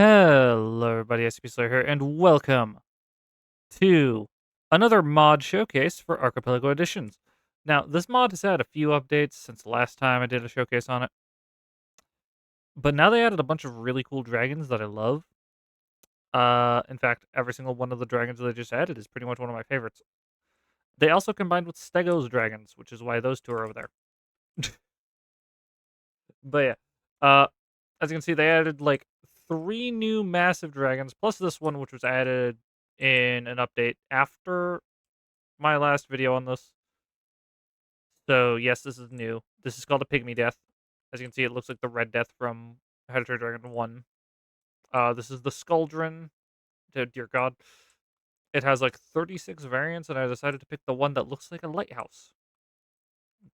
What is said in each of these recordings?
Hello, everybody. SCP Slayer here, and welcome to another mod showcase for Archipelago Editions. Now, this mod has had a few updates since the last time I did a showcase on it, but now they added a bunch of really cool dragons that I love. In fact, every single one of the dragons they just added is pretty much one of my favorites. They also combined with Stego's dragons, which is why those two are over there. But yeah, uh, as you can see, they added like three new massive dragons, plus this one, which was added in an update after my last video on this. So yes, this is new. This is called a pygmy death. As you can see, it looks like the red death from Hereditary Dragon 1. This is the Skuldrin. Dear God. It has like 36 variants, and I decided to pick the one that looks like a lighthouse.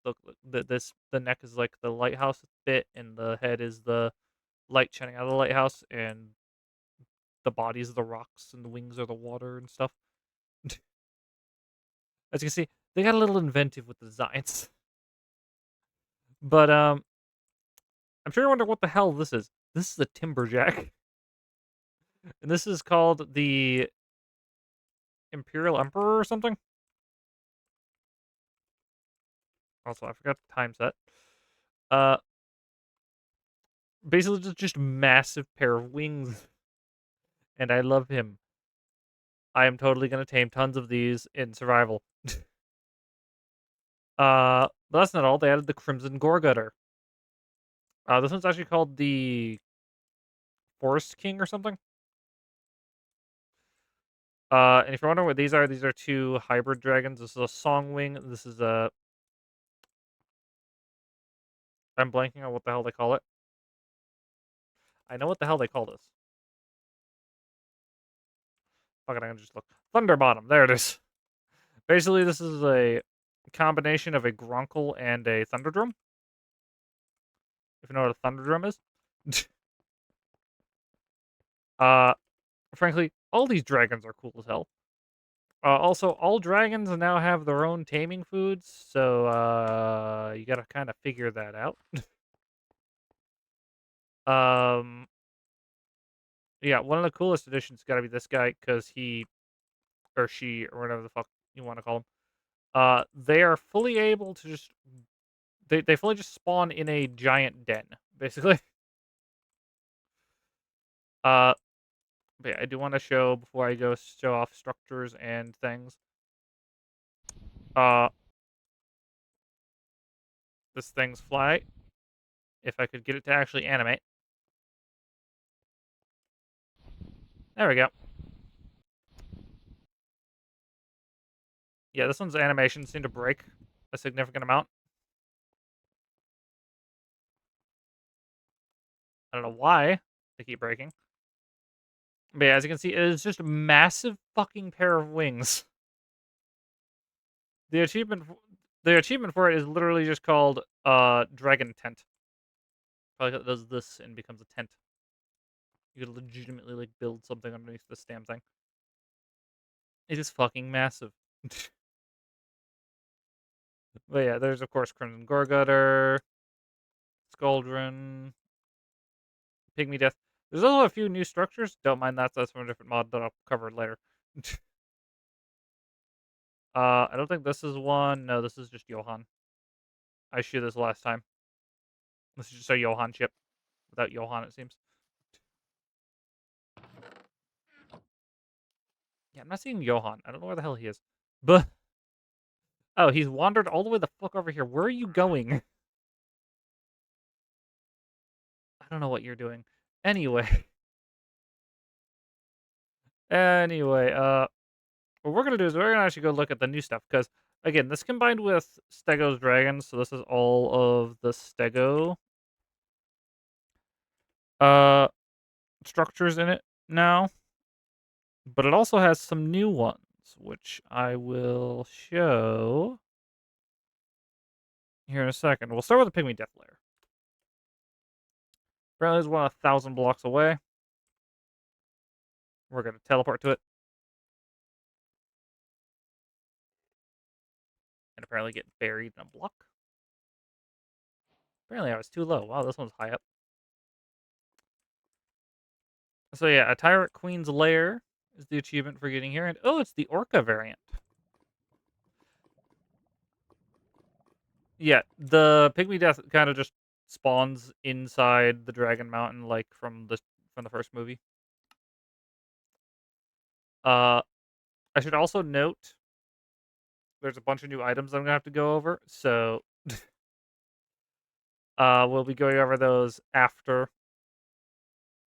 Look, the neck is like the lighthouse bit, and the head is the light shining out of the lighthouse, and the body is the rocks, and the wings are the water and stuff. As you can see, they got a little inventive with the designs. But I'm sure you're wondering what the hell this is. This is a timberjack, and this is called the Imperial Emperor or something. Also, I forgot the time set. Uh, Basically just massive pair of wings, and I love him. I am totally gonna tame tons of these in survival. But that's not all. They added the Crimson Gorgutter. This one's actually called the Forest King or something. And if you're wondering what these are two hybrid dragons. This is a Songwing. This is a. I'm blanking on what the hell they call it. I know what the hell they call this. Fuck it, I can just look. Thunderbottom. There it is. Basically, this is a combination of a Grunkle and a Thunderdrum. If you know what a Thunderdrum is. uh, Frankly, all these dragons are cool as hell. Also, all dragons now have their own taming foods, so you gotta kind of figure that out. um, yeah, one of the coolest additions got to be this guy because he or she or whatever the fuck you want to call him. They are fully able to just they fully just spawn in a giant den, basically. Uh, but yeah, I do want to show before I go show off structures and things. Uh, this thing's fly. If I could get it to actually animate. There we go. Yeah, this one's animations seem to break a significant amount. I don't know why they keep breaking. But yeah, as you can see, it is just a massive fucking pair of wings. The achievement the achievement for it is literally just called Dragon Tent. Probably does this and becomes a tent. You could legitimately like build something underneath this damn thing. It is fucking massive. But yeah, there's of course Crimson Gorgutter, Skuldrin, Pygmy Death. There's also a few new structures. Don't mind that. That's from a different mod that I'll cover later. I don't think this is one. No, this is just Johann. I shoot this last time. This is just a Johann chip. Without Johann, it seems. Yeah, I'm not seeing Johann. I don't know where the hell he is. But oh, he's wandered all the way the fuck over here. Where are you going? I don't know what you're doing. Anyway. Anyway, what we're gonna do is we're gonna actually go look at the new stuff because again, this combined with Stego's dragons, so this is all of the Stego uh structures in it now. But it also has some new ones, which I will show here in a second. We'll start with the Pygmy Death Lair. Apparently there's one 1,000 blocks away. We're gonna teleport to it. And apparently get buried in a block. Apparently I was too low. Wow, this one's high up. So yeah, a Tyrant Queen's Lair is the achievement for getting here, and oh, it's the Orca variant. Yeah, the Pygmy Death kind of just spawns inside the Dragon Mountain, like from the first movie. Uh, I should also note there's a bunch of new items I'm gonna have to go over, so we'll be going over those after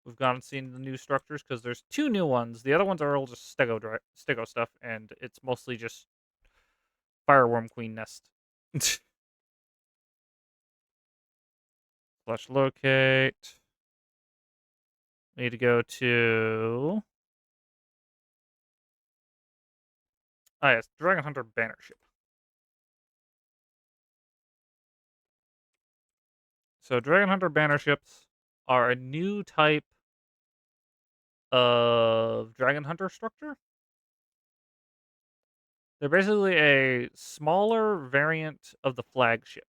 we've gone and seen the new structures because there's two new ones. The other ones are all just Stego stuff, and it's mostly just Fireworm Queen Nest. Flash locate. Need to go to yes, Dragon Hunter banner ship. So Dragon Hunter banner ships are a new type of Dragon Hunter structure. They're basically a smaller variant of the flagship.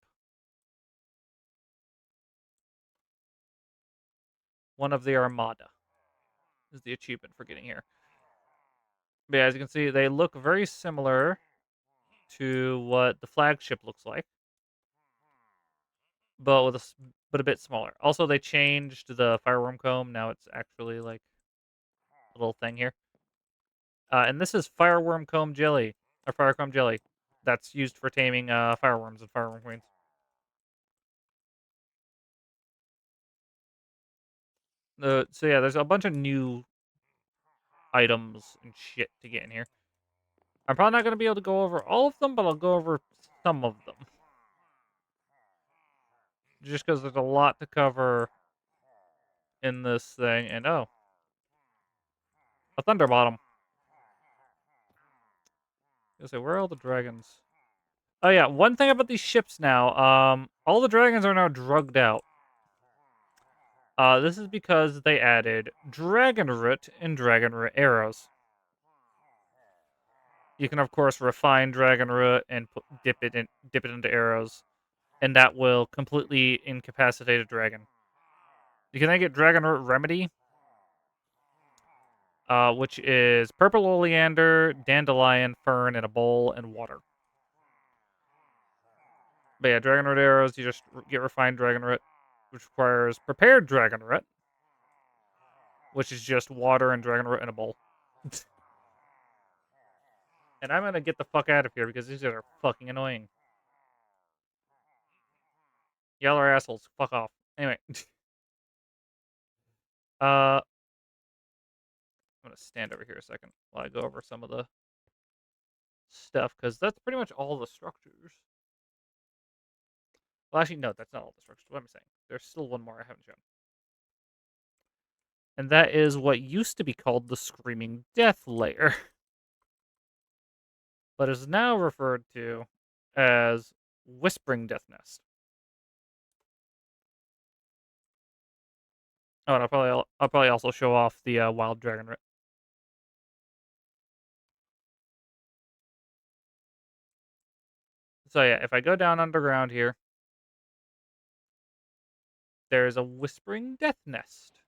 One of the Armada is the achievement for getting here. But yeah, as you can see, they look very similar to what the flagship looks like, but but a bit smaller. Also, they changed the fireworm comb. Now it's actually like a little thing here. And this is fireworm comb jelly or firecomb jelly that's used for taming fireworms and fireworm queens. So yeah, there's a bunch of new items and shit to get in here. I'm probably not going to be able to go over all of them, but I'll go over some of them. Just because there's a lot to cover in this thing. And oh, a thunder bottom. I say, where are all the dragons? Oh yeah, one thing about these ships now, all the dragons are now drugged out. This is because they added dragon root and dragon root arrows. You can of course refine dragon root and dip it into arrows, and that will completely incapacitate a dragon. You can then get dragon root remedy, which is purple oleander, dandelion, fern, in a bowl, and water. But yeah, dragon root arrows, you just get refined dragon root, which requires prepared dragon root, which is just water and dragon root in a bowl. And I'm gonna get the fuck out of here because these guys are fucking annoying. Y'all are assholes. Fuck off. Anyway, I'm gonna stand over here a second while I go over some of the stuff because that's pretty much all the structures. Well, actually, no, that's not all the structures. What am I saying? There's still one more I haven't shown, and that is what used to be called the Screaming Death Layer, but is now referred to as Whispering Death Nest. Oh, and I'll probably also show off the Wild Dragon. So yeah, if I go down underground here, there's a Whispering Death Nest.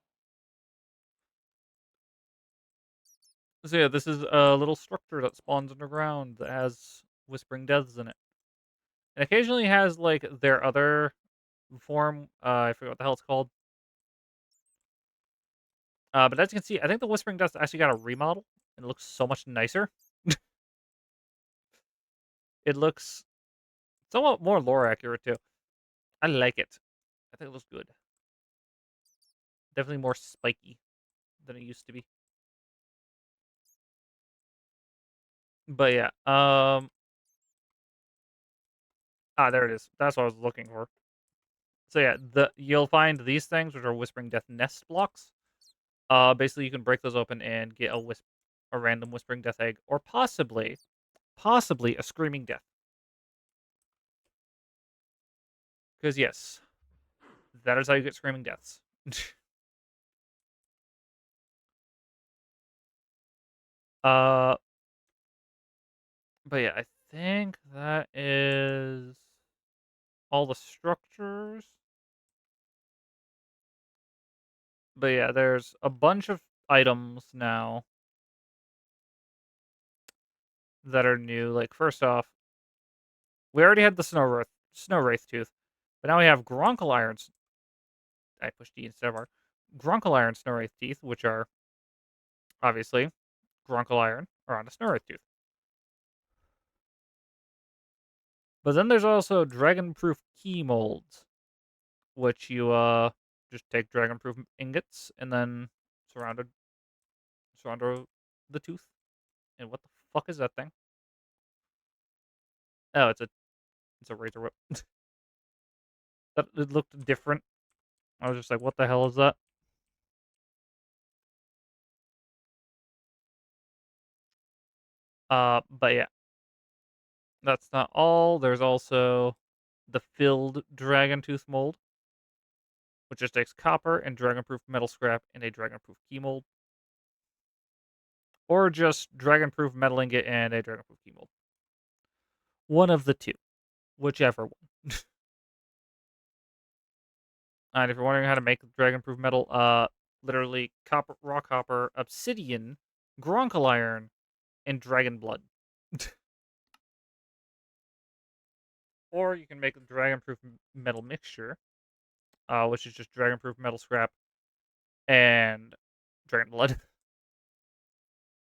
So yeah, this is a little structure that spawns underground that has Whispering Deaths in it. And occasionally has like their other form. I forget what the hell it's called. But as you can see, I think the Whispering Deaths actually got a remodel. And it looks so much nicer. It looks somewhat more lore accurate too. I like it. I think it looks good. Definitely more spiky than it used to be. But yeah, there it is. That's what I was looking for. So yeah, you'll find these things, which are Whispering Death nest blocks. Basically, you can break those open and get a random Whispering Death egg, or possibly a Screaming Death. Because yes, that is how you get Screaming Deaths. uh, but yeah, I think that is all the structures. But yeah, there's a bunch of items now that are new. Like first off, we already had the snow wraith tooth, but now we have Gronkle irons. I pushed D instead of R. Gronkle iron snow wraith teeth, which are obviously Gronkle iron are on a snow wraith tooth. But then there's also dragon proof key molds, which you just take dragon proof ingots and then surround the tooth. And what the fuck is that thing? Oh, it's a razor whip. That it looked different. I was just like, what the hell is that? But yeah, that's not all. There's also the filled dragon tooth mold, which just takes copper and dragon proof metal scrap in a dragon proof key mold, or just dragon proof metal ingot and a dragon proof key mold. One of the two, whichever one. And if you're wondering how to make dragon proof metal, literally copper, raw copper, obsidian, gronkle iron, and dragon blood. Or you can make a dragon proof metal mixture, which is just dragon proof metal scrap and dragon blood.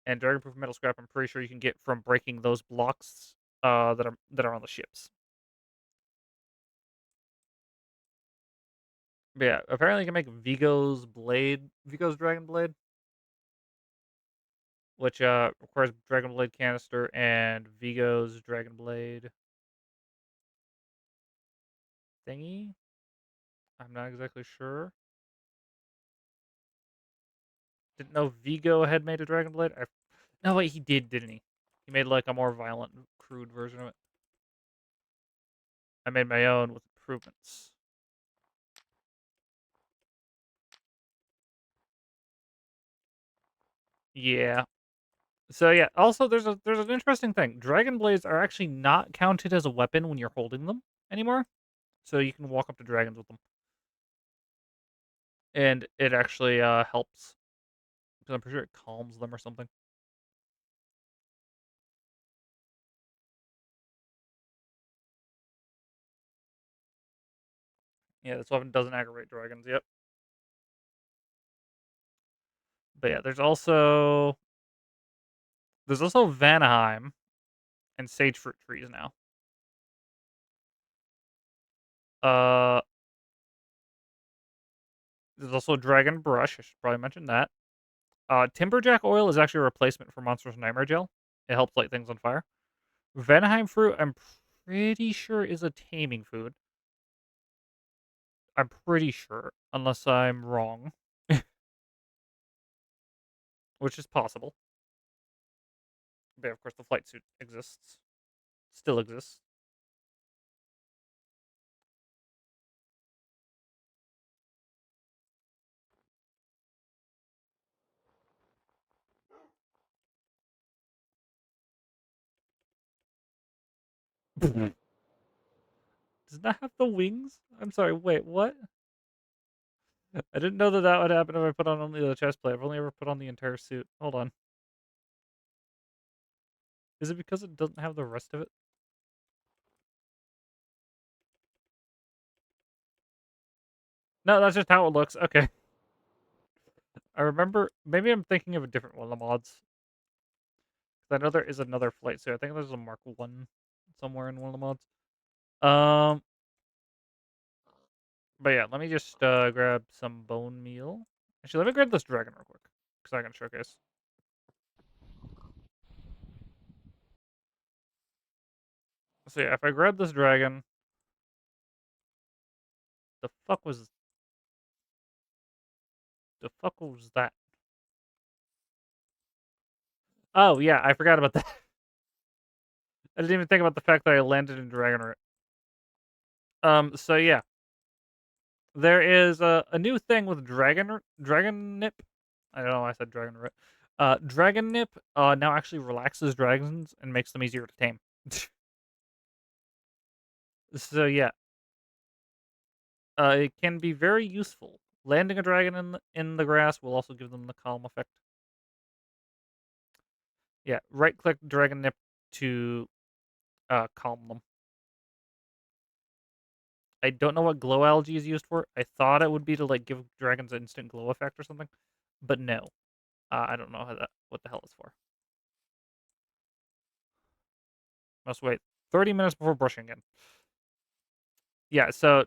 And dragon proof metal scrap, I'm pretty sure you can get from breaking those blocks that are on the ships. But yeah, apparently you can make Vigo's dragon blade, which requires dragon blade canister and Vigo's dragon blade thingy. I'm not exactly sure. Didn't know Vigo had made a dragon blade. No, wait, he did, didn't he? He made like a more violent, crude version of it. I made my own with improvements. Yeah. So yeah. Also, there's an interesting thing. Dragon blades are actually not counted as a weapon when you're holding them anymore. So you can walk up to dragons with them, and it actually helps because I'm pretty sure it calms them or something. Yeah, this weapon doesn't aggravate dragons. Yep. But yeah, there's also Vanaheim and sage fruit trees now. Uh, there's also Dragon Brush. I should probably mention that. Timberjack oil is actually a replacement for Monster's Nightmare Gel. It helps light things on fire. Vanaheim fruit, I'm pretty sure is a taming food. I'm pretty sure, unless I'm wrong, which is possible. But of course, the flight suit exists, still exists. Does not have the wings? I'm sorry. Wait, what? I didn't know that that would happen if I put on only the chest plate. I've only ever put on the entire suit. Hold on. Is it because it doesn't have the rest of it? No, that's just how it looks. Okay. I remember. Maybe I'm thinking of a different one of the mods. 'Cause I know there is another flight suit. I think there's a Mark 1 somewhere in one of the mods. Um, but yeah, let me just grab some bone meal. Actually, let me grab this dragon real quick because I can showcase. So yeah, if I grab this dragon, the fuck was that? Oh yeah, I forgot about that. I didn't even think about the fact that I landed in dragon root. So yeah, there is a new thing with dragon nip. I don't know why I said dragon root. Dragon nip now actually relaxes dragons and makes them easier to tame. So yeah, it can be very useful landing a dragon in the grass will also give them the calm effect. Yeah, right click dragon nip to calm them. I don't know what glow algae is used for. I thought it would be to like give dragons an instant glow effect or something, but no. I don't know what the hell it's for. Must wait 30 minutes before brushing again. Yeah, so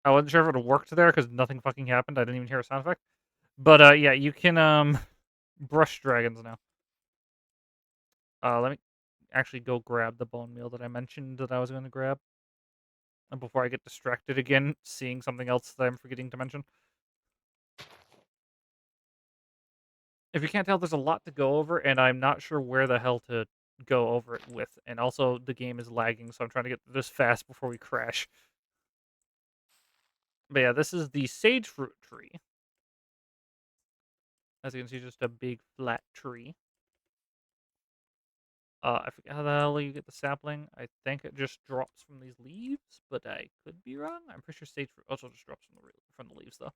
I wasn't sure if it worked there because nothing fucking happened. I didn't even hear a sound effect. But yeah, you can brush dragons now. Let me actually go grab the bone meal that I mentioned that I was going to grab, and before I get distracted again, seeing something else that I'm forgetting to mention. If you can't tell, there's a lot to go over, and I'm not sure where the hell to go over it with. And also, the game is lagging, so I'm trying to get this fast before we crash. But yeah, this is the sage fruit tree. As you can see, just a big flat tree. I forget how the hell you get the sapling. I think it just drops from these leaves, but I could be wrong. I'm pretty sure sage fruit also just drops from the leaves, though.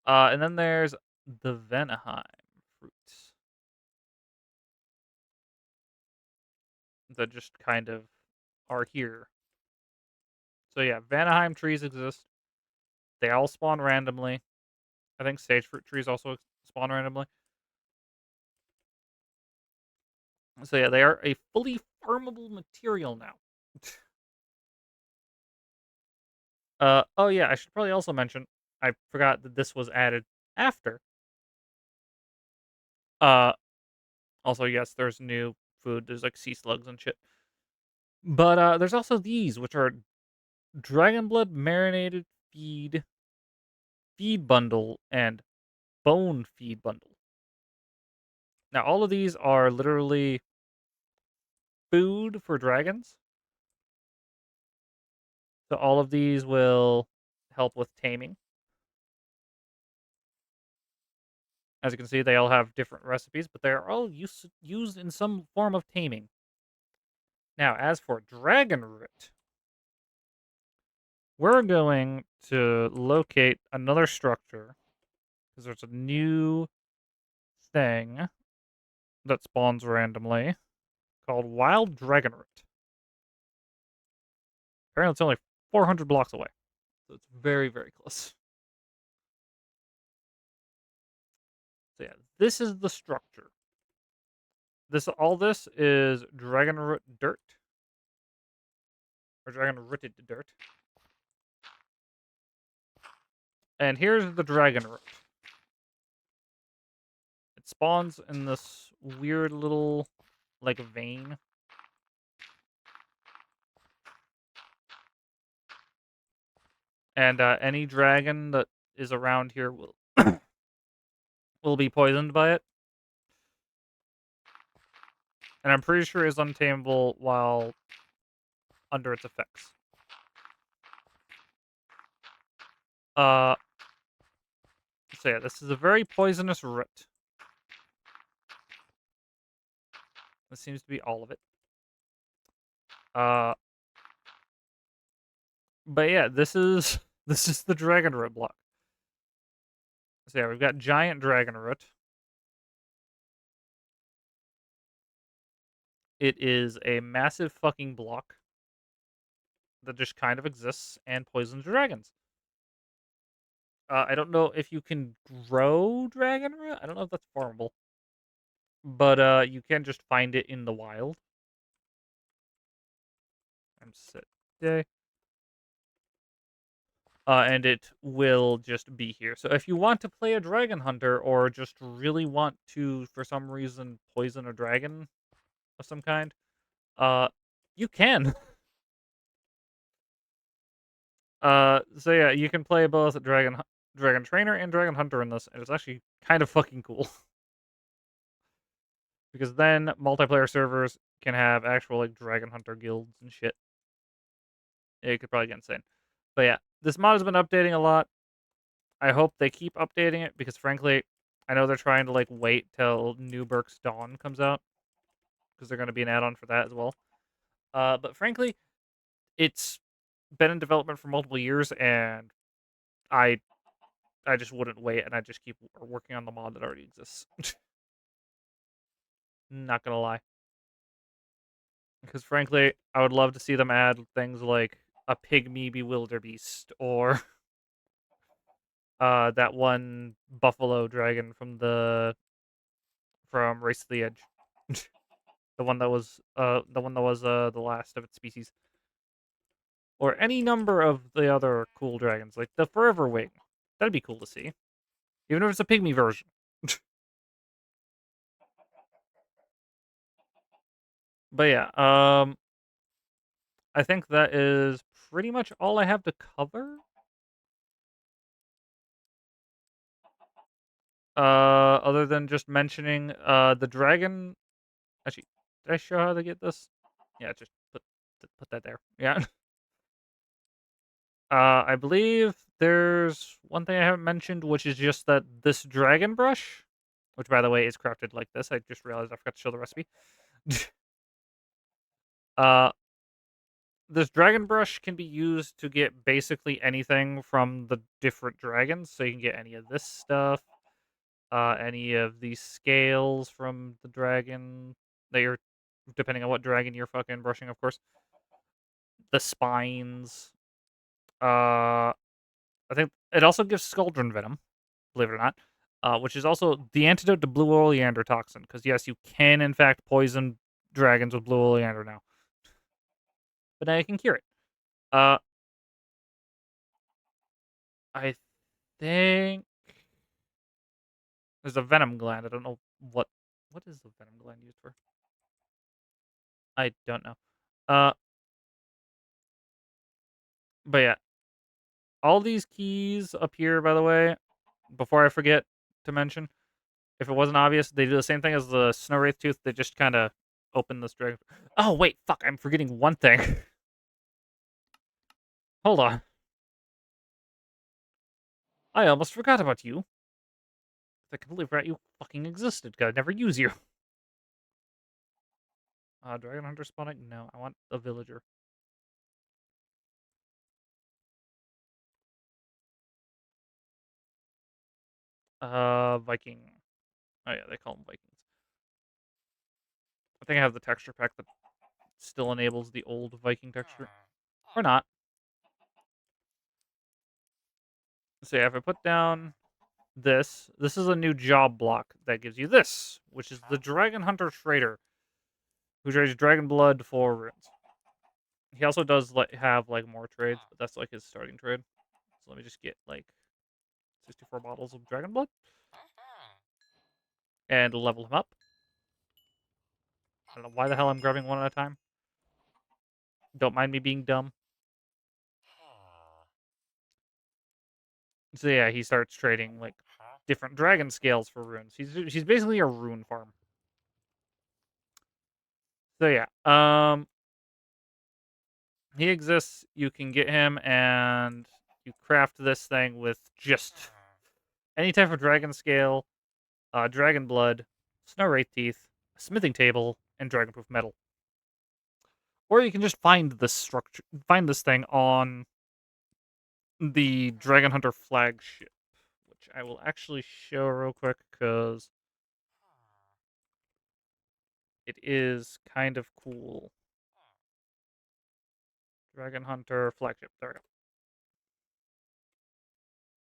And then there's the Vanaheim fruits that just kind of are here. So yeah, Vanaheim trees exist. They all spawn randomly. I think sage fruit trees also spawn randomly. So yeah, they are a fully farmable material now. Oh yeah, I should probably also mention I forgot that this was added after. Uh, Also yes, there's new food. There's like sea slugs and shit. But there's also these, which are dragon blood marinated feed bundle and bone feed bundle. Now all of these are literally food for dragons. So all of these will help with taming. As you can see, they all have different recipes, but they are all used in some form of taming. Now, as for dragon root, we're going to locate another structure because there's a new thing that spawns randomly called wild dragon root. Apparently, it's only 400 blocks away, so it's very, very close. So yeah, this is the structure. All this is dragon root dirt or dragon rooted dirt. And here's the dragon root. It spawns in this weird little, like, vein. And any dragon that is around here will be poisoned by it. And I'm pretty sure is untamable while under its effects. So yeah, this is a very poisonous root. This seems to be all of it. Uh, but yeah, this is this is the dragon root block. So yeah, we've got giant dragon root. It is a massive fucking block that just kind of exists and poisons dragons. I don't know if you can grow dragon root. I don't know if that's farmable, but you can just find it in the wild. I'm set day. And it will just be here. So if you want to play a dragon hunter or just really want to, for some reason, poison a dragon of some kind, uh, you can. So yeah, you can play both dragon trainer and dragon hunter in this, and it's actually kind of fucking cool because then multiplayer servers can have actual like dragon hunter guilds and shit. It could probably get insane. But yeah, this mod has been updating a lot. I hope they keep updating it because frankly, I know they're trying to like wait till New Burk's Dawn comes out because they're going to be an add-on for that as well. But frankly, it's been in development for multiple years, and I I just wouldn't wait, and I just keep working on the mod that already exists. Not gonna lie, because frankly, I would love to see them add things like a pygmy bewilderbeast or that one buffalo dragon from Race to the Edge. The one that was the last of its species. Or any number of the other cool dragons, like the Forever Wing. That'd be cool to see. Even if it's a pygmy version. But yeah, I think that is pretty much all I have to cover. Other than just mentioning the dragon. Actually, did I show how to get this? Yeah, just put that there. Yeah. I believe there's one thing I haven't mentioned, which is just that this dragon brush, which by the way is crafted like this. I just realized I forgot to show the recipe. uh, this dragon brush can be used to get basically anything from the different dragons. So you can get any of this stuff, any of these scales from the dragon that you're, depending on what dragon you're fucking brushing, of course. The spines. Uh, I think it also gives Skuldron venom, believe it or not, which is also the antidote to blue oleander toxin. Because yes, you can in fact poison dragons with blue oleander now, but now you can cure it. Uh, I think there's a venom gland. I don't know what is the venom gland used for. I don't know. Uh, but yeah, all these keys up here, by the way, before I forget to mention, if it wasn't obvious, they do the same thing as the Snow Wraith Tooth. They just kind of open this dragon. Oh wait, fuck! I'm forgetting one thing. Hold on, I almost forgot about you. I completely forgot you fucking existed. Cause I never use you. Dragon Hunter spawning? No, I want a villager. Viking. Oh yeah, they call them Vikings. I think I have the texture pack that still enables the old Viking texture, or not. So yeah, if I put down this is a new job block that gives you this, which is the Dragon Hunter Trader, who trades dragon blood for runes. He also does like have like more trades, but that's like his starting trade. So let me just get like 64 bottles of dragon blood and level him up. I don't know why the hell I'm grabbing one at a time. Don't mind me being dumb. So yeah, he starts trading like different dragon scales for runes. He's basically a rune farm. So yeah, he exists. You can get him, and you craft this thing with just any type of dragon scale, dragon blood, snow wraith teeth, a smithing table, and dragonproof metal. Or you can just find this thing on the Dragon Hunter flagship, which I will actually show real quick because it is kind of cool. Dragon Hunter flagship. There we go.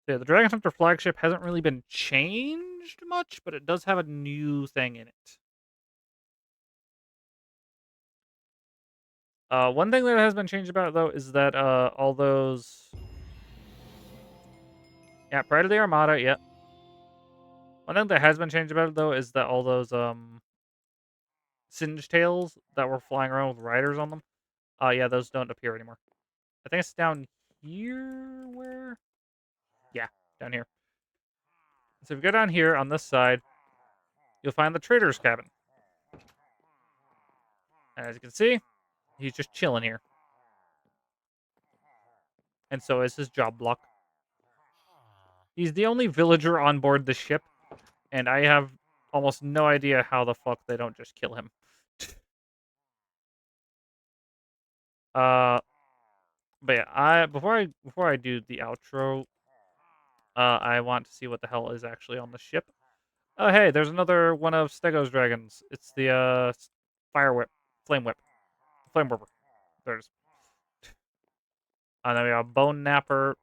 Yeah, the Dragon Hunter flagship hasn't really been changed much, but it does have a new thing in it. One thing that has been changed about it though is that all those, yeah, Pride of the Armada, yeah. One thing that has been changed about it though is that all those singe tails that were flying around with riders on them, yeah, those don't appear anymore. I think it's down here. Where? Yeah, down here. So if you go down here on this side, you'll find the trader's cabin. And as you can see, he's just chilling here. And so is his job block. He's the only villager on board the ship, and I have almost no idea how the fuck they don't just kill him. uh, But yeah, before I do the outro, I want to see what the hell is actually on the ship. Oh, hey, there's another one of Stego's dragons. It's the fire whip, flame whip, flame whipper. There's, and then we have bone napper.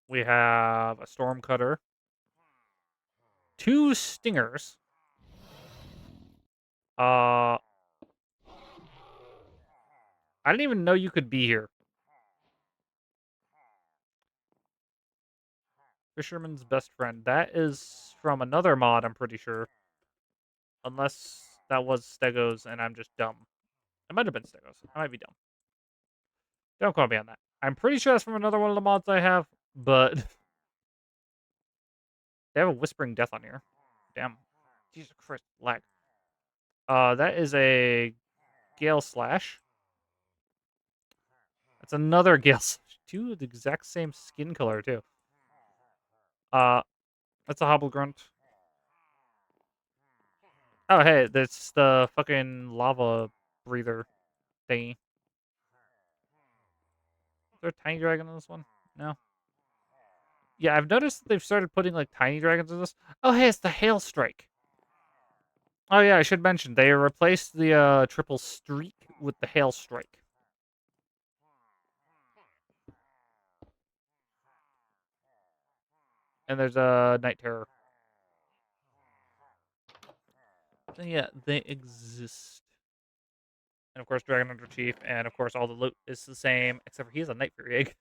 We have a storm cutter, two stingers. Uh, I didn't even know you could be here. Fisherman's best friend. That is from another mod, I'm pretty sure. Unless that was Stego's and I'm just dumb. It might have been Stego's. I might be dumb. Don't quote me on that. I'm pretty sure that's from another one of the mods I have, but they have a Whispering Death on here. Damn. Jesus Christ, lag. That is a Gale Slash. That's another Gale Slash. Two of the exact same skin color, too. Uh, that's a Hobble Grunt. Oh, hey, that's the fucking lava breather thingy. Is there a tiny dragon in this one? No. Yeah, I've noticed that they've started putting like tiny dragons in this. Oh, hey, it's the Hail Strike. Oh yeah, I should mention they replaced the triple streak with the Hail Strike. And there's a Night Terror. So yeah, they exist. And of course, Dragon Hunter Chief, and of course, all the loot is the same, except for he has a Night Fury egg.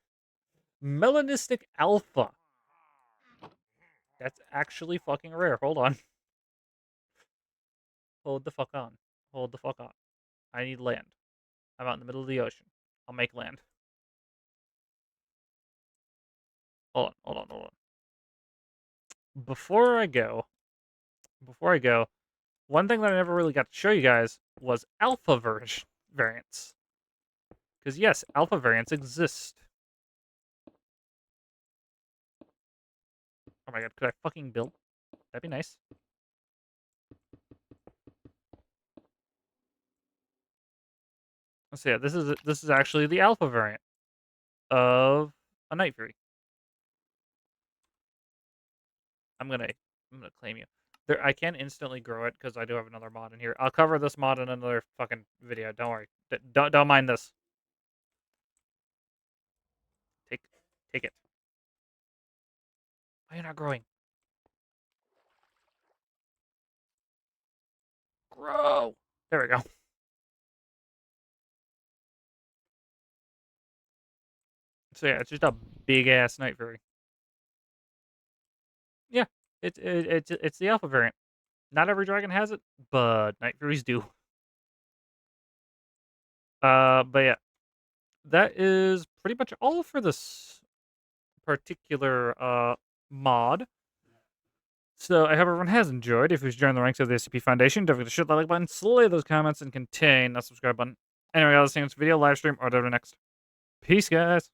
Melanistic Alpha. That's actually fucking rare. Hold on. Hold the fuck on. Hold the fuck on. I need land. I'm out in the middle of the ocean. I'll make land. Hold on, hold on, hold on. Before I go, one thing that I never really got to show you guys was alpha variants. Because yes, alpha variants exist. Oh my god, could I fucking build? That'd be nice. So yeah, this is actually the alpha variant of a Night Fury. I'm gonna claim you. There, I can instantly grow it because I do have another mod in here. I'll cover this mod in another fucking video. Don't worry. Don't mind this. Take take it. Why are you not growing? Grow. There we go. So yeah, it's just a big ass Night Fury. Yeah, it's the alpha variant. Not every dragon has it, but Night Furies do. But yeah, that is pretty much all for this particular mod. So I hope everyone has enjoyed. If you've joined the ranks of the SCP Foundation, don't forget to hit that like button, slay those comments, and contain that subscribe button. Anyway, guys, seeing this video, live stream, or whatever next. Peace, guys.